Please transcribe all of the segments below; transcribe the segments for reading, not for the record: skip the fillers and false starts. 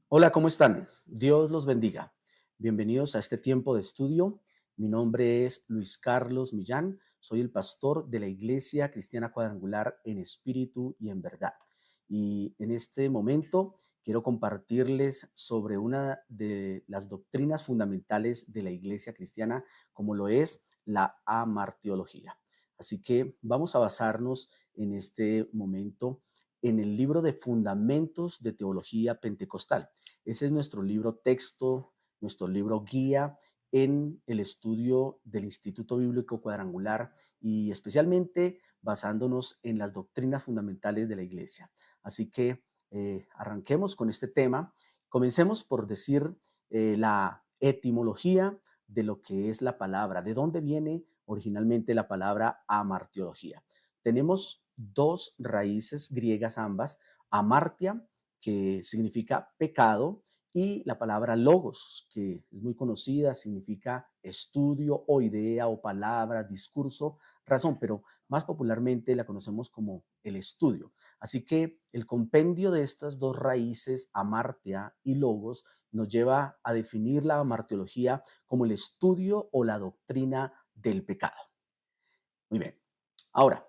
Hola, ¿cómo están? Dios los bendiga. Bienvenidos a este tiempo de estudio. Mi nombre es Luis Carlos Millán. Soy el pastor de la Iglesia Cristiana Cuadrangular en espíritu y en verdad. Y en este momento quiero compartirles sobre una de las doctrinas fundamentales de la Iglesia Cristiana, como lo es la amartiología. Así que vamos a basarnos en este momento en el libro de Fundamentos de Teología Pentecostal. Ese es nuestro libro texto, nuestro libro guía en el estudio del Instituto Bíblico Cuadrangular y especialmente basándonos en las doctrinas fundamentales de la Iglesia. Así que arranquemos con este tema. Comencemos por decir la etimología de lo que es la palabra, de dónde viene originalmente la palabra amartiología. Tenemos dos raíces griegas ambas, amartia, que significa pecado, y la palabra logos, que es muy conocida, significa estudio o idea o palabra, discurso, razón, pero más popularmente la conocemos como el estudio. Así que el compendio de estas dos raíces, amartia y logos, nos lleva a definir la amarteología como el estudio o la doctrina del pecado. Muy bien. Ahora,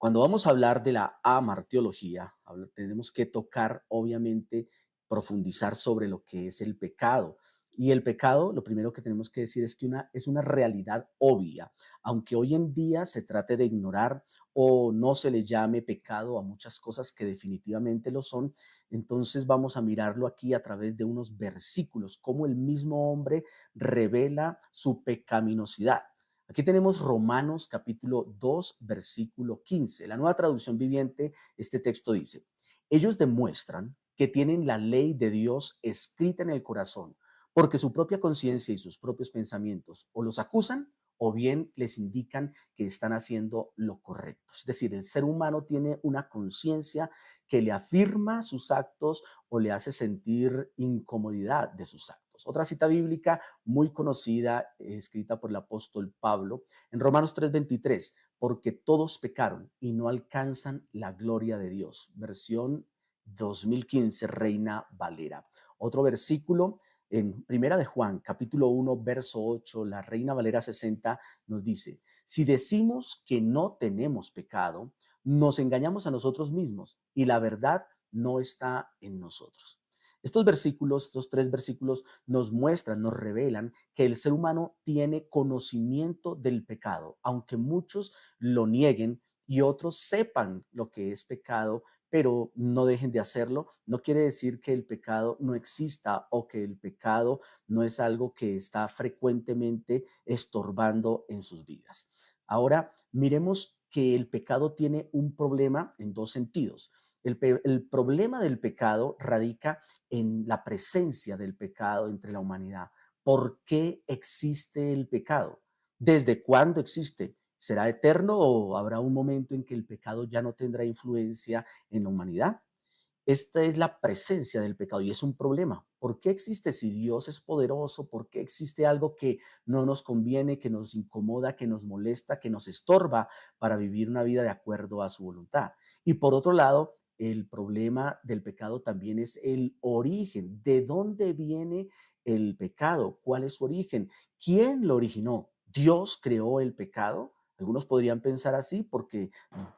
cuando vamos a hablar de la amartiología, tenemos que tocar, obviamente, profundizar sobre lo que es el pecado. Y el pecado, lo primero que tenemos que decir es que es una realidad obvia, aunque hoy en día se trate de ignorar o no se le llame pecado a muchas cosas que definitivamente lo son, entonces vamos a mirarlo aquí a través de unos versículos, cómo el mismo hombre revela su pecaminosidad. Aquí tenemos Romanos capítulo 2, versículo 15. La Nueva Traducción Viviente, este texto dice, ellos demuestran que tienen la ley de Dios escrita en el corazón, porque su propia conciencia y sus propios pensamientos o los acusan o bien les indican que están haciendo lo correcto. Es decir, el ser humano tiene una conciencia que le afirma sus actos o le hace sentir incomodidad de sus actos. Otra cita bíblica muy conocida, escrita por el apóstol Pablo, en Romanos 3:23, porque todos pecaron y no alcanzan la gloria de Dios. Versión 2015, Reina Valera. Otro versículo en Primera de Juan, capítulo 1, verso 8, la Reina Valera 60 nos dice, si decimos que no tenemos pecado, nos engañamos a nosotros mismos y la verdad no está en nosotros. Estos versículos, estos tres versículos nos muestran, nos revelan que el ser humano tiene conocimiento del pecado, aunque muchos lo nieguen y otros sepan lo que es pecado, pero no dejen de hacerlo. No quiere decir que el pecado no exista o que el pecado no es algo que está frecuentemente estorbando en sus vidas. Ahora, miremos que el pecado tiene un problema en dos sentidos. El problema del pecado radica en la presencia del pecado entre la humanidad. ¿Por qué existe el pecado? ¿Desde cuándo existe? ¿Será eterno o habrá un momento en que el pecado ya no tendrá influencia en la humanidad? Esta es la presencia del pecado y es un problema. ¿Por qué existe si Dios es poderoso? ¿Por qué existe algo que no nos conviene, que nos incomoda, que nos molesta, que nos estorba para vivir una vida de acuerdo a su voluntad? Y por otro lado, el problema del pecado también es el origen. ¿De dónde viene el pecado? ¿Cuál es su origen? ¿Quién lo originó? ¿Dios creó el pecado? Algunos podrían pensar así porque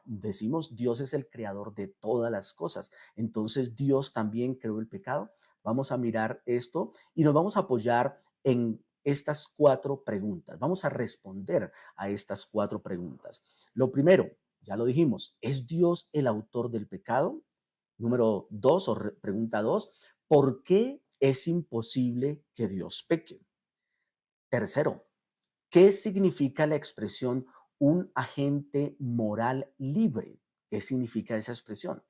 decimos Dios es el creador de todas las cosas. Entonces Dios también creó el pecado. Vamos a mirar esto y nos vamos a apoyar en estas cuatro preguntas. Vamos a responder a estas cuatro preguntas. Lo primero, ya lo dijimos, ¿es Dios el autor del pecado? Número dos, pregunta dos, ¿por qué es imposible que Dios peque? Tercero, ¿qué significa la expresión un agente moral libre? ¿Qué significa esa expresión?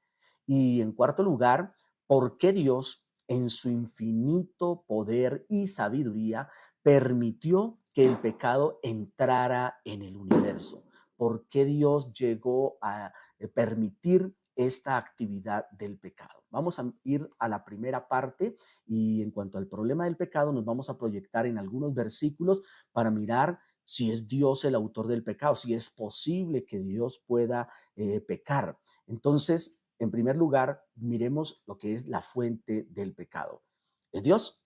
Y en cuarto lugar, ¿por qué Dios, en su infinito poder y sabiduría, permitió que el pecado entrara en el universo? ¿Por qué Dios llegó a permitir esta actividad del pecado? Vamos a ir a la primera parte y en cuanto al problema del pecado nos vamos a proyectar en algunos versículos para mirar si es Dios el autor del pecado, si es posible que Dios pueda pecar. Entonces, en primer lugar, miremos lo que es la fuente del pecado. ¿Es Dios?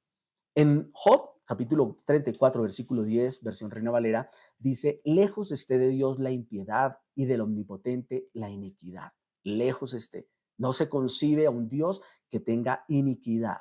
En Job, capítulo 34, versículo 10, versión Reina Valera, dice, lejos esté de Dios la impiedad y del omnipotente la iniquidad. Lejos esté. No se concibe a un Dios que tenga iniquidad.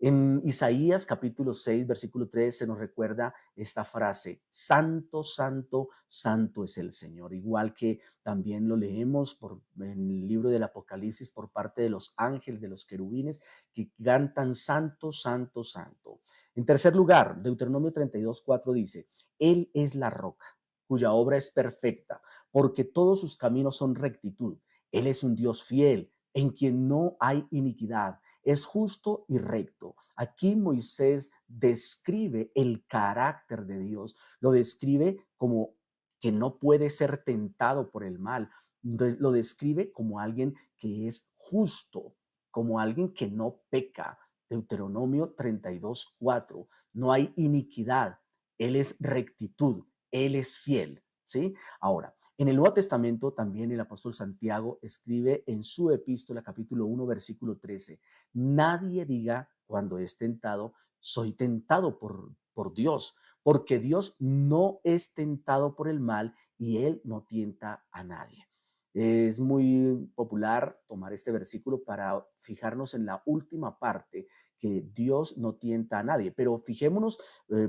En Isaías capítulo 6, versículo 3 se nos recuerda esta frase, santo, santo, santo es el Señor, igual que también lo leemos en el libro del Apocalipsis por parte de los ángeles, de los querubines, que cantan santo, santo, santo. En tercer lugar, Deuteronomio 32, 4 dice, Él es la roca, cuya obra es perfecta, porque todos sus caminos son rectitud. Él es un Dios fiel, en quien no hay iniquidad, es justo y recto. Aquí Moisés describe el carácter de Dios, lo describe como que no puede ser tentado por el mal, lo describe como alguien que es justo, como alguien que no peca. Deuteronomio 32, 4. No hay iniquidad, Él es rectitud, Él es fiel. ¿Sí? Ahora, en el Nuevo Testamento también el apóstol Santiago escribe en su epístola capítulo 1 versículo 13, nadie diga cuando es tentado, soy tentado por Dios, porque Dios no es tentado por el mal y Él no tienta a nadie. Es muy popular tomar este versículo para fijarnos en la última parte, que Dios no tienta a nadie, pero fijémonos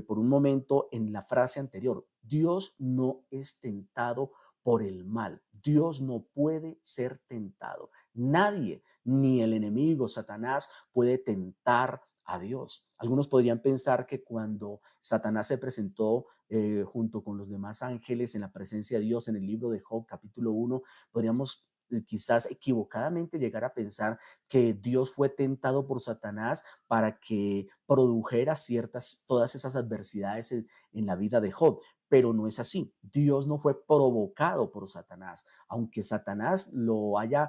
por un momento en la frase anterior, Dios no es tentado por el mal. Dios no puede ser tentado. Nadie, ni el enemigo, Satanás, puede tentar a Dios. Algunos podrían pensar que cuando Satanás se presentó junto con los demás ángeles en la presencia de Dios en el libro de Job, capítulo 1, podríamos quizás equivocadamente llegar a pensar que Dios fue tentado por Satanás para que produjera todas esas adversidades en la vida de Job. Pero no es así. Dios no fue provocado por Satanás. Aunque Satanás lo haya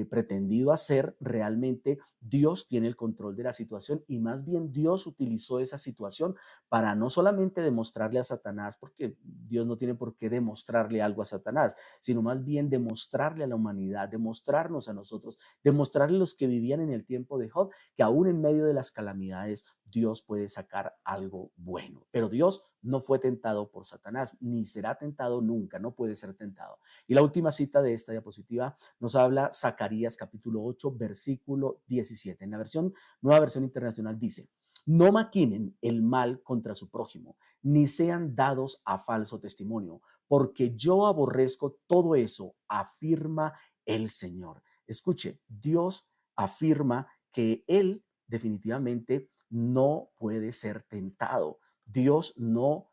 pretendido hacer, realmente Dios tiene el control de la situación y más bien Dios utilizó esa situación para no solamente demostrarle a Satanás, porque Dios no tiene por qué demostrarle algo a Satanás, sino más bien demostrarle a la humanidad, demostrarnos a nosotros, demostrarle a los que vivían en el tiempo de Job que aún en medio de las calamidades Dios puede sacar algo bueno. Pero Dios no fue tentado por Satanás, ni será tentado nunca, no puede ser tentado. Y la última cita de esta diapositiva nos habla Zacarías capítulo 8, versículo 17. En la nueva versión internacional dice, no maquinen el mal contra su prójimo, ni sean dados a falso testimonio, porque yo aborrezco todo eso, afirma el Señor. Escuche, Dios afirma que Él definitivamente no puede ser tentado. Dios no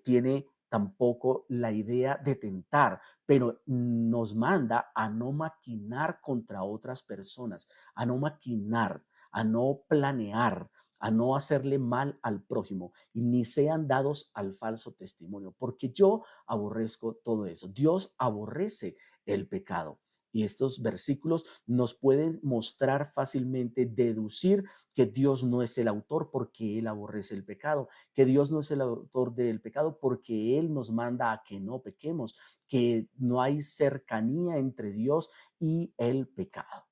tiene tampoco la idea de tentar, pero nos manda a no maquinar contra otras personas, a no maquinar, a no planear, a no hacerle mal al prójimo y ni sean dados al falso testimonio, porque yo aborrezco todo eso. Dios aborrece el pecado. Y estos versículos nos pueden mostrar fácilmente, deducir que Dios no es el autor porque Él aborrece el pecado, que Dios no es el autor del pecado porque Él nos manda a que no pequemos, que no hay cercanía entre Dios y el pecado.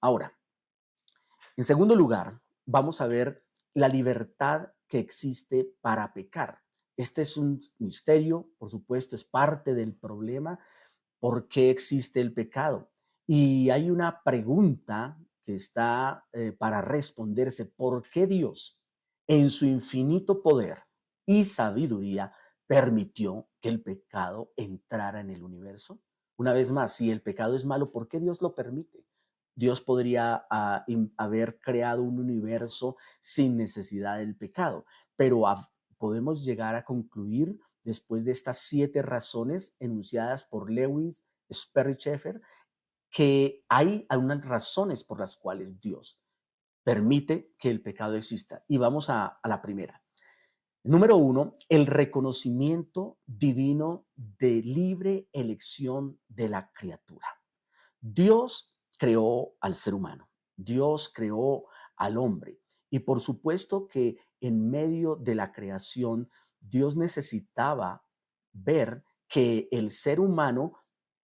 Ahora, en segundo lugar, vamos a ver la libertad que existe para pecar. Este es un misterio, por supuesto, es parte del problema. ¿Por qué existe el pecado? Y hay una pregunta que está para responderse. ¿Por qué Dios, en su infinito poder y sabiduría, permitió que el pecado entrara en el universo? Una vez más, si el pecado es malo, ¿por qué Dios lo permite? Dios podría haber creado un universo sin necesidad del pecado, pero podemos llegar a concluir después de estas 7 razones enunciadas por Lewis Sperry Chafer, que hay unas razones por las cuales Dios permite que el pecado exista. Y vamos a la primera. Número 1, el reconocimiento divino de libre elección de la criatura. Dios creó al ser humano, Dios creó al hombre y por supuesto que en medio de la creación Dios necesitaba ver que el ser humano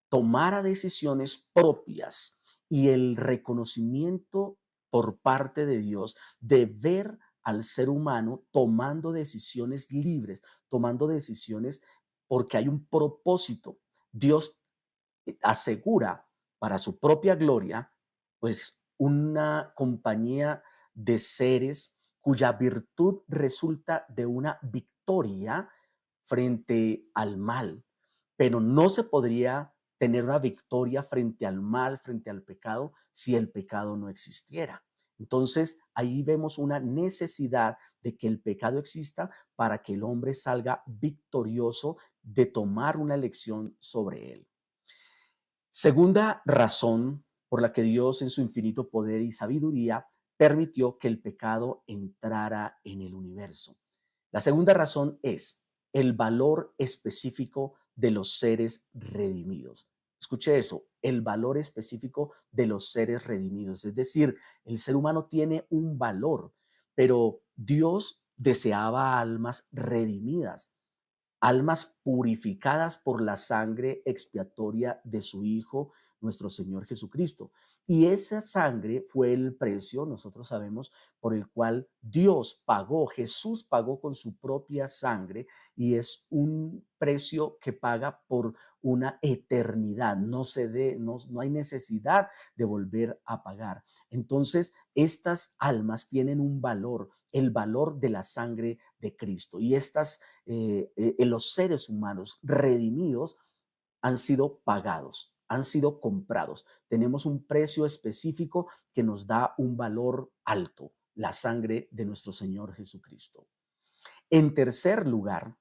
tomara decisiones propias y el reconocimiento por parte de Dios de ver al ser humano tomando decisiones libres, tomando decisiones porque hay un propósito. Dios asegura para su propia gloria, pues una compañía de seres cuya virtud resulta de una victoria frente al mal, pero no se podría tener una victoria frente al mal, frente al pecado, si el pecado no existiera. Entonces, ahí vemos una necesidad de que el pecado exista para que el hombre salga victorioso de tomar una elección sobre él. Segunda razón por la que Dios en su infinito poder y sabiduría permitió que el pecado entrara en el universo. La segunda razón es el valor específico de los seres redimidos. Escuche eso, el valor específico de los seres redimidos. Es decir, el ser humano tiene un valor, pero Dios deseaba almas redimidas, almas purificadas por la sangre expiatoria de su Hijo, nuestro Señor Jesucristo. Y esa sangre fue el precio, nosotros sabemos, por el cual Dios pagó, Jesús pagó con su propia sangre, y es un precio que paga por una eternidad. No hay necesidad de volver a pagar. Entonces, estas almas tienen un valor, el valor de la sangre de Cristo. Y los seres humanos redimidos han sido pagados, han sido comprados. Tenemos un precio específico que nos da un valor alto, la sangre de nuestro Señor Jesucristo. En tercer lugar,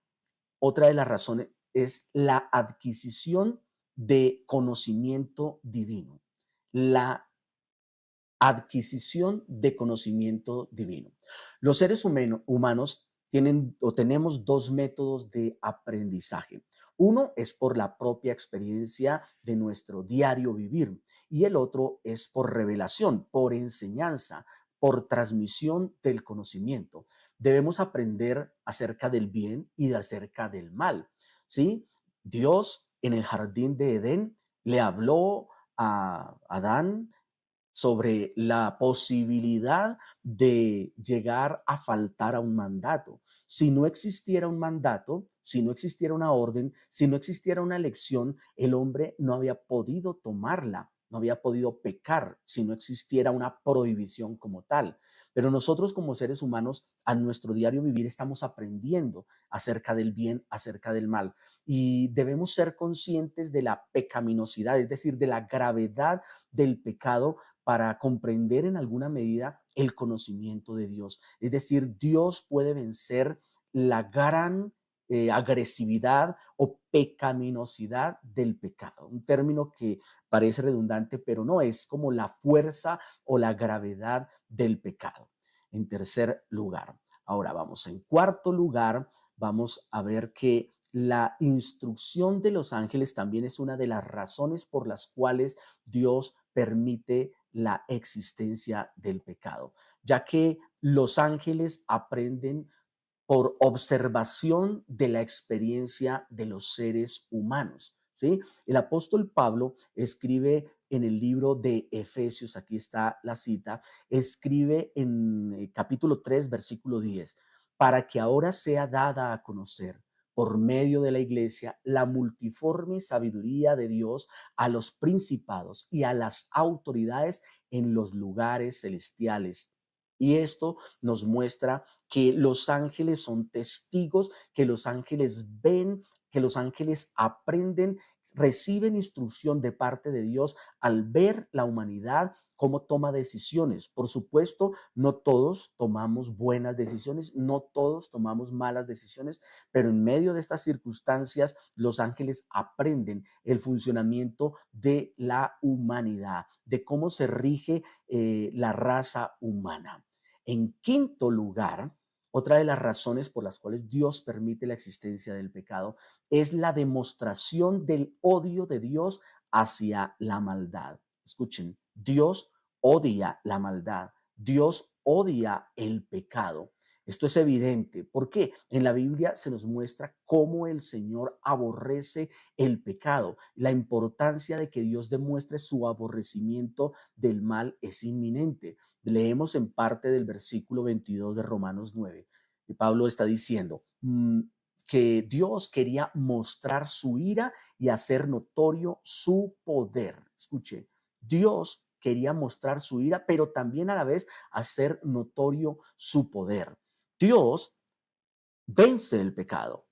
otra de las razones es la adquisición de conocimiento divino. La adquisición de conocimiento divino. Los seres humanos tienen o tenemos dos métodos de aprendizaje. Uno es por la propia experiencia de nuestro diario vivir y el otro es por revelación, por enseñanza, por transmisión del conocimiento. Debemos aprender acerca del bien y de acerca del mal. ¿Sí? Dios en el jardín de Edén le habló a Adán sobre la posibilidad de llegar a faltar a un mandato. Si no existiera un mandato, si no existiera una orden, si no existiera una elección, el hombre no había podido tomarla, no había podido pecar si no existiera una prohibición como tal. Pero nosotros como seres humanos a nuestro diario vivir estamos aprendiendo acerca del bien, acerca del mal, y debemos ser conscientes de la pecaminosidad, es decir, de la gravedad del pecado para comprender en alguna medida el conocimiento de Dios. Es decir, Dios puede vencer la gran agresividad o pecaminosidad del pecado. Un término que parece redundante, pero no, es como la fuerza o la gravedad del pecado. En tercer lugar. Ahora vamos, en cuarto lugar, vamos a ver que la instrucción de los ángeles también es una de las razones por las cuales Dios permite la existencia del pecado, ya que los ángeles aprenden por observación de la experiencia de los seres humanos. ¿Sí? El apóstol Pablo escribe en el libro de Efesios, aquí está la cita, escribe en capítulo 3, versículo 10, para que ahora sea dada a conocer por medio de la iglesia la multiforme sabiduría de Dios a los principados y a las autoridades en los lugares celestiales. Y esto nos muestra que los ángeles son testigos, que los ángeles ven, que los ángeles aprenden, reciben instrucción de parte de Dios al ver la humanidad cómo toma decisiones. Por supuesto, no todos tomamos buenas decisiones, no todos tomamos malas decisiones, pero en medio de estas circunstancias, los ángeles aprenden el funcionamiento de la humanidad, de cómo se rige la raza humana. En quinto lugar, otra de las razones por las cuales Dios permite la existencia del pecado es la demostración del odio de Dios hacia la maldad. Escuchen, Dios odia la maldad, Dios odia el pecado. Esto es evidente. ¿Por qué? En la Biblia se nos muestra cómo el Señor aborrece el pecado. La importancia de que Dios demuestre su aborrecimiento del mal es inminente. Leemos en parte del versículo 22 de Romanos 9. Y Pablo está diciendo que Dios quería mostrar su ira y hacer notorio su poder. Escuche, Dios quería mostrar su ira, pero también a la vez hacer notorio su poder. Dios vence el pecado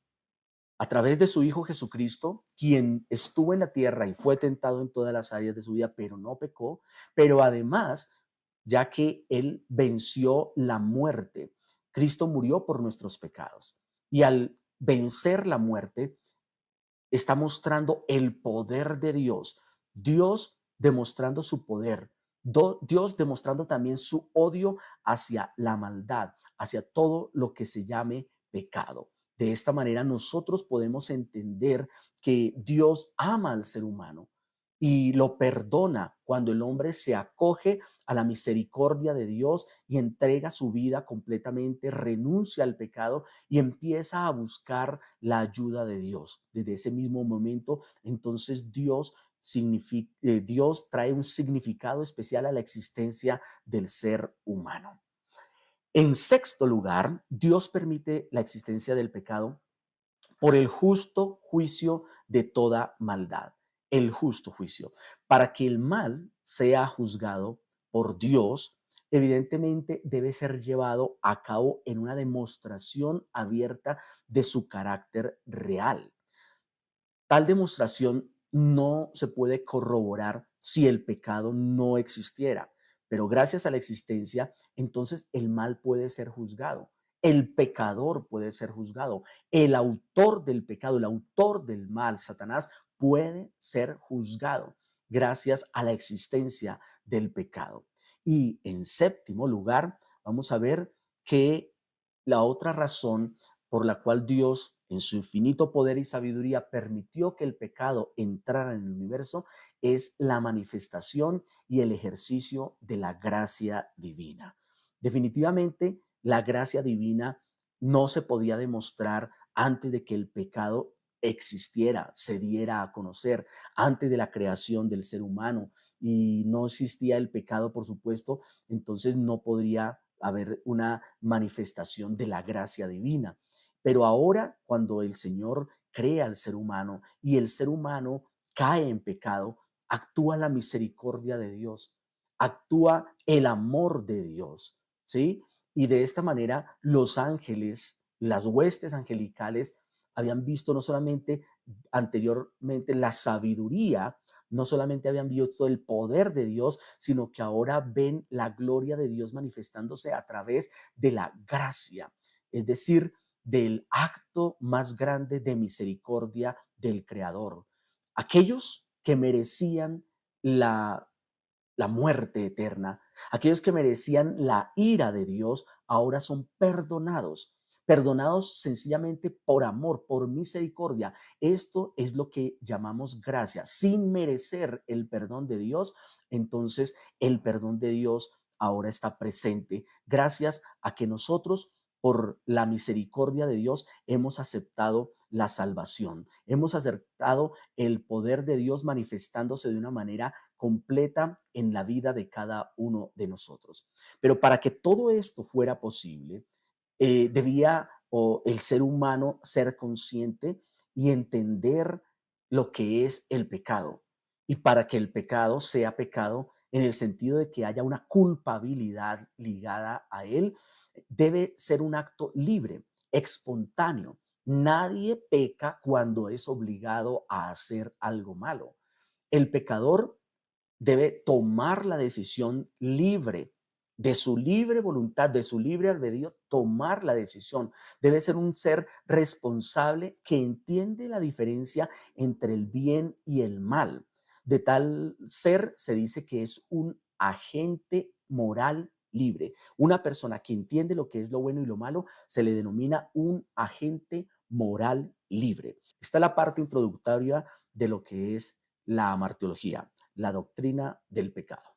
a través de su Hijo Jesucristo, quien estuvo en la tierra y fue tentado en todas las áreas de su vida, pero no pecó, pero además, ya que Él venció la muerte, Cristo murió por nuestros pecados. Y al vencer la muerte, está mostrando el poder de Dios. Dios demostrando su poder. Dios demostrando también su odio hacia la maldad, hacia todo lo que se llame pecado. De esta manera nosotros podemos entender que Dios ama al ser humano y lo perdona cuando el hombre se acoge a la misericordia de Dios y entrega su vida completamente, renuncia al pecado y empieza a buscar la ayuda de Dios. Desde ese mismo momento, entonces Dios trae un significado especial a la existencia del ser humano. En sexto lugar, Dios permite la existencia del pecado por el justo juicio de toda maldad, el justo juicio. Para que el mal sea juzgado por Dios, evidentemente debe ser llevado a cabo en una demostración abierta de su carácter real. Tal demostración no se puede corroborar si el pecado no existiera, pero gracias a la existencia, entonces el mal puede ser juzgado. El pecador puede ser juzgado. El autor del pecado, el autor del mal, Satanás, puede ser juzgado gracias a la existencia del pecado. Y en séptimo lugar, vamos a ver que la otra razón por la cual Dios, en su infinito poder y sabiduría, permitió que el pecado entrara en el universo, es la manifestación y el ejercicio de la gracia divina. Definitivamente, la gracia divina no se podía demostrar antes de que el pecado existiera, se diera a conocer, antes de la creación del ser humano, y no existía el pecado, por supuesto, entonces no podría haber una manifestación de la gracia divina. Pero ahora, cuando el Señor crea al ser humano y el ser humano cae en pecado, actúa la misericordia de Dios, actúa el amor de Dios, ¿sí? Y de esta manera los ángeles, las huestes angelicales, habían visto no solamente anteriormente la sabiduría, no solamente habían visto el poder de Dios, sino que ahora ven la gloria de Dios manifestándose a través de la gracia, es decir, del acto más grande de misericordia del Creador. Aquellos que merecían la, la muerte eterna, aquellos que merecían la ira de Dios, ahora son perdonados. Perdonados sencillamente por amor, por misericordia. Esto es lo que llamamos gracia. Sin merecer el perdón de Dios, entonces el perdón de Dios ahora está presente gracias a que nosotros, por la misericordia de Dios, hemos aceptado la salvación. Hemos aceptado el poder de Dios manifestándose de una manera completa en la vida de cada uno de nosotros. Pero para que todo esto fuera posible, debía el ser humano ser consciente y entender lo que es el pecado. Y para que el pecado sea pecado en el sentido de que haya una culpabilidad ligada a él, debe ser un acto libre, espontáneo. Nadie peca cuando es obligado a hacer algo malo. El pecador debe tomar la decisión libre, de su libre voluntad, de su libre albedrío, tomar la decisión. Debe ser un ser responsable que entiende la diferencia entre el bien y el mal. De tal ser se dice que es un agente moral libre. Una persona que entiende lo que es lo bueno y lo malo se le denomina un agente moral libre. Esta es la parte introductoria de lo que es la martiología, la doctrina del pecado.